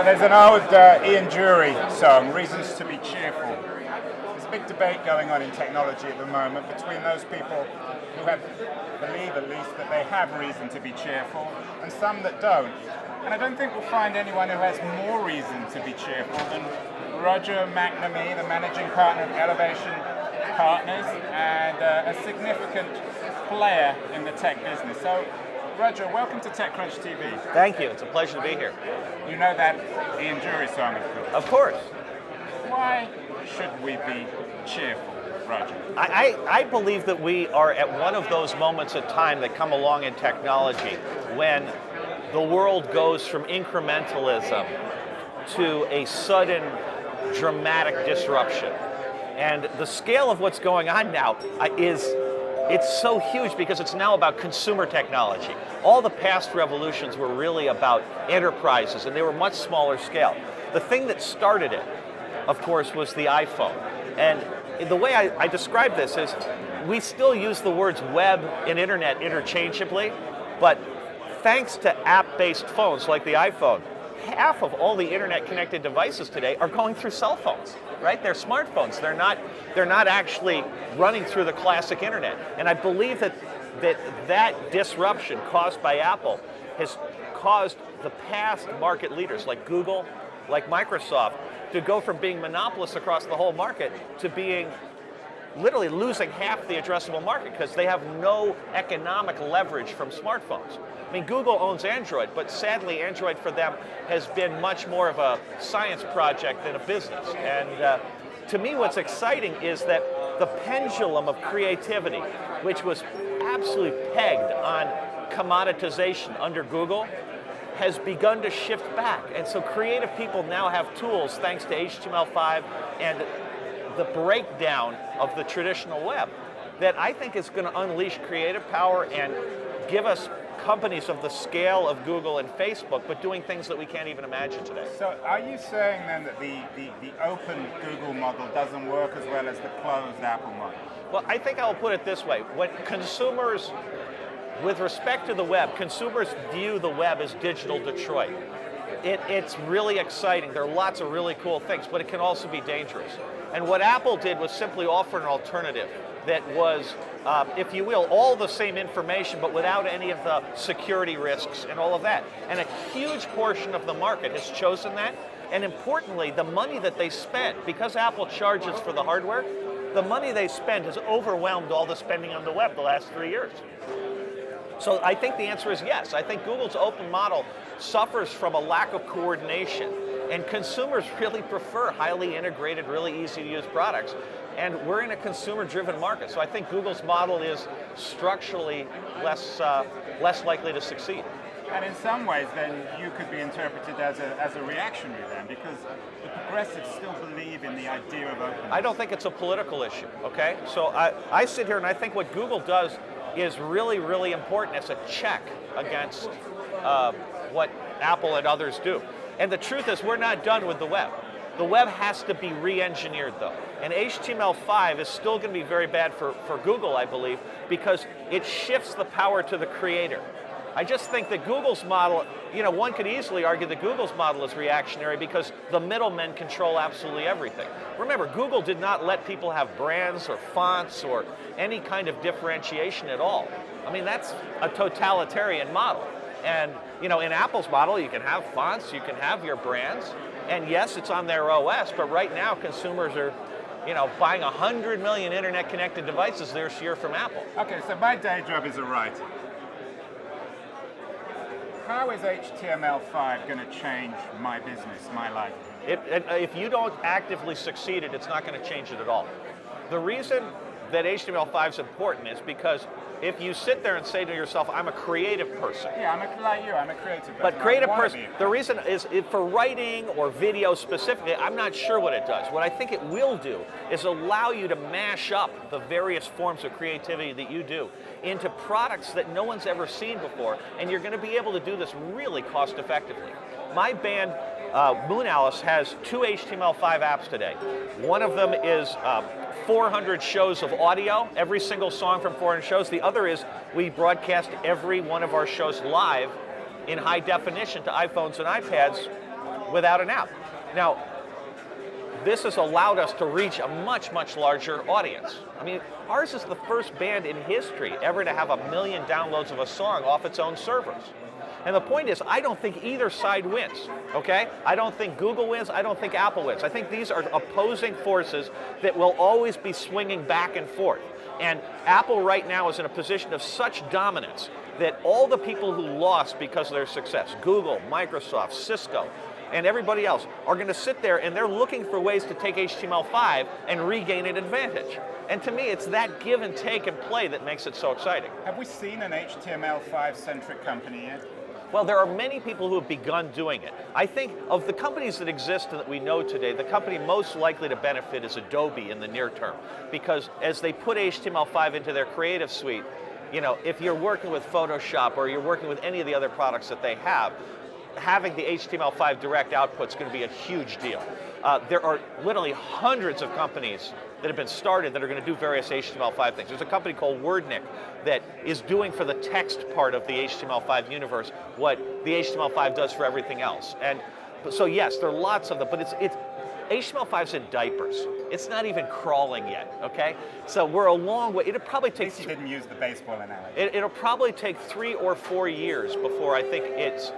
So there's an old Ian Dury song, Reasons to be Cheerful. There's a big debate going on in technology at the moment between those people who believe at least that they have reason to be cheerful and some that don't. And I don't think we'll find anyone who has more reason to be cheerful than Roger McNamee, the managing partner of Elevation Partners and a significant player in the tech business. So, Roger, welcome to TechCrunch TV. Thank you. It's a pleasure to be here. You know that Ian Dury song, of course. Of course. Why should we be cheerful, Roger? I believe that we are at one of those moments of time that come along in technology when the world goes from incrementalism to a sudden dramatic disruption. And the scale of what's going on now it's so huge because it's now about consumer technology. All the past revolutions were really about enterprises, and they were much smaller scale. The thing that started it, of course, was the iPhone. And the way I describe this is we still use the words web and internet interchangeably, but thanks to app-based phones like the iPhone, half of all the internet-connected devices today are going through cell phones, right? They're smartphones. They're not actually running through the classic internet. And I believe that disruption caused by Apple has caused the past market leaders like Google, like Microsoft, to go from being monopolists across the whole market to being literally losing half the addressable market because they have no economic leverage from smartphones. I mean, Google owns Android, but sadly Android for them has been much more of a science project than a business. And to me what's exciting is that the pendulum of creativity, which was absolutely pegged on commoditization under Google, has begun to shift back. And so creative people now have tools thanks to HTML5 and the breakdown of the traditional web that I think is going to unleash creative power and give us companies of the scale of Google and Facebook, but doing things that we can't even imagine today. So are you saying then that the open Google model doesn't work as well as the closed Apple model? Well, I think I'll put it this way. When consumers, with respect to the web, consumers view the web as digital Detroit. It's really exciting. There are lots of really cool things, but it can also be dangerous. And what Apple did was simply offer an alternative that was, if you will, all the same information, but without any of the security risks and all of that. And a huge portion of the market has chosen that. And importantly, the money that they spent, because Apple charges for the hardware, the money they spend has overwhelmed all the spending on the web the last 3 years. So I think the answer is yes. I think Google's open model suffers from a lack of coordination, and consumers really prefer highly integrated, really easy to use products. And we're in a consumer-driven market, so I think Google's model is structurally less likely to succeed. And in some ways, then, you could be interpreted as a reactionary then, because the progressives still believe in the idea of openness. I don't think it's a political issue, okay? So I sit here and I think what Google does is really, really important as a check against what Apple and others do. And the truth is, we're not done with the web. The web has to be re-engineered, though. And HTML5 is still going to be very bad for Google, I believe, because it shifts the power to the creator. I just think that Google's model, one could easily argue that Google's model is reactionary because the middlemen control absolutely everything. Remember, Google did not let people have brands or fonts or any kind of differentiation at all. I mean, that's a totalitarian model. And, in Apple's model, you can have fonts, you can have your brands, and yes, it's on their OS, but right now consumers are, buying 100 million internet-connected devices this year from Apple. Okay, so my day job is a writer. How is HTML5 going to change my business, my life? If you don't actively succeed it's not going to change it at all. The reason that HTML5 is important is because if you sit there and say to yourself, I'm a creative person. Yeah, like you, I'm a creative person. But creative person, the reason is for writing or video specifically, I'm not sure what it does. What I think it will do is allow you to mash up the various forms of creativity that you do into products that no one's ever seen before, and you're going to be able to do this really cost effectively. My band, Moon Alice, has 2 HTML5 apps today. One of them is 400 shows of audio, every single song from 400 shows. The other is we broadcast every one of our shows live in high definition to iPhones and iPads without an app. Now, this has allowed us to reach a much, much larger audience. I mean, ours is the first band in history ever to have 1 million downloads of a song off its own servers. And the point is, I don't think either side wins, okay? I don't think Google wins, I don't think Apple wins. I think these are opposing forces that will always be swinging back and forth. And Apple right now is in a position of such dominance that all the people who lost because of their success, Google, Microsoft, Cisco, and everybody else, are going to sit there and they're looking for ways to take HTML5 and regain an advantage. And to me, it's that give and take and play that makes it so exciting. Have we seen an HTML5-centric company yet? Well, there are many people who have begun doing it. I think of the companies that exist and that we know today, the company most likely to benefit is Adobe in the near term. Because as they put HTML5 into their creative suite, you know, if you're working with Photoshop or you're working with any of the other products that they have, having the HTML5 direct output is going to be a huge deal. There are literally hundreds of companies that have been started that are going to do various HTML5 things. There's a company called WordNick that is doing for the text part of the HTML5 universe what the HTML5 does for everything else. And so yes, there are lots of them, but it's HTML5's in diapers. It's not even crawling yet, okay? So we're a long way. It'll probably take... At least you didn't use the baseball analogy. It'll probably take 3 or 4 years before I think it's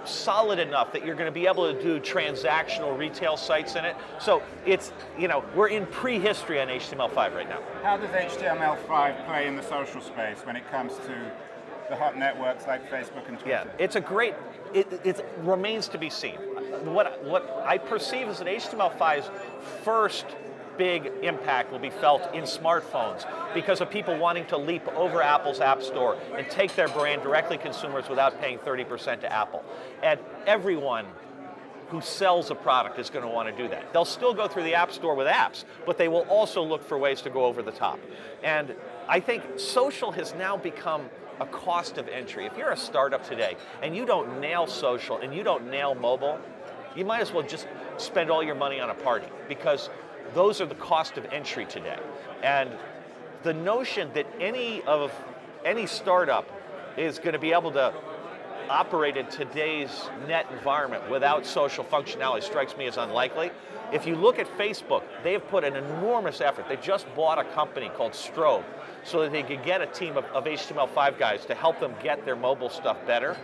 solid enough that you're going to be able to do transactional retail sites in it. So it's, you know, we're in prehistory on HTML5 right now. How does HTML5 play in the social space when it comes to the hot networks like Facebook and Twitter? Yeah, it's a great, it remains to be seen. What I perceive is that HTML5's first big impact will be felt in smartphones because of people wanting to leap over Apple's App Store and take their brand directly to consumers without paying 30% to Apple. And everyone who sells a product is going to want to do that. They'll still go through the App Store with apps, but they will also look for ways to go over the top. And I think social has now become a cost of entry. If you're a startup today and you don't nail social and you don't nail mobile, you might as well just spend all your money on a party, because those are the cost of entry today. And the notion that any startup is going to be able to operate in today's net environment without social functionality strikes me as unlikely. If you look at Facebook, they have put an enormous effort. They just bought a company called Strobe so that they could get a team of HTML5 guys to help them get their mobile stuff better.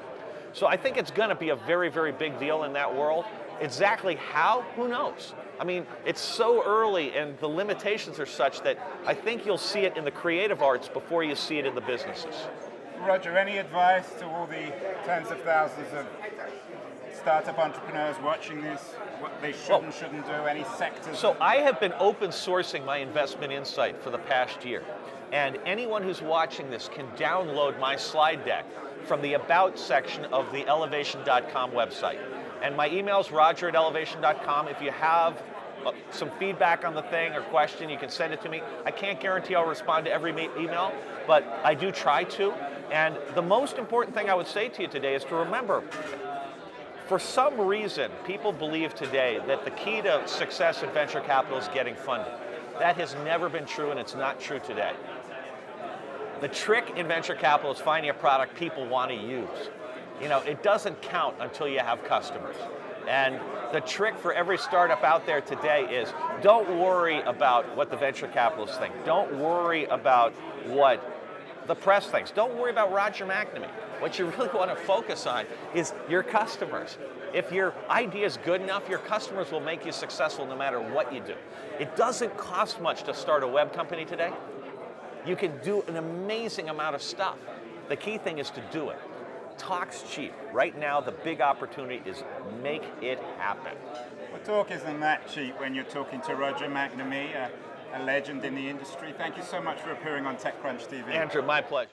So I think it's going to be a very, very big deal in that world. Exactly how? Who knows? I mean, it's so early and the limitations are such that I think you'll see it in the creative arts before you see it in the businesses. Roger, any advice to all the tens of thousands of startup entrepreneurs watching this, what they should and shouldn't do, any sectors? So I have been open sourcing my investment insight for the past year. And anyone who's watching this can download my slide deck from the About section of the elevation.com website. And my email is roger@elevation.com. If you have some feedback on the thing or question, you can send it to me. I can't guarantee I'll respond to every email, but I do try to. And the most important thing I would say to you today is to remember, for some reason, people believe today that the key to success in venture capital is getting funded. That has never been true, and it's not true today. The trick in venture capital is finding a product people want to use. You know, it doesn't count until you have customers. And the trick for every startup out there today is don't worry about what the venture capitalists think. Don't worry about what the press thinks. Don't worry about Roger McNamee. What you really want to focus on is your customers. If your idea is good enough, your customers will make you successful no matter what you do. It doesn't cost much to start a web company today. You can do an amazing amount of stuff. The key thing is to do it. Talk's cheap. Right now, the big opportunity is make it happen. Well, talk isn't that cheap when you're talking to Roger McNamee, a legend in the industry. Thank you so much for appearing on TechCrunch TV. Andrew, my pleasure.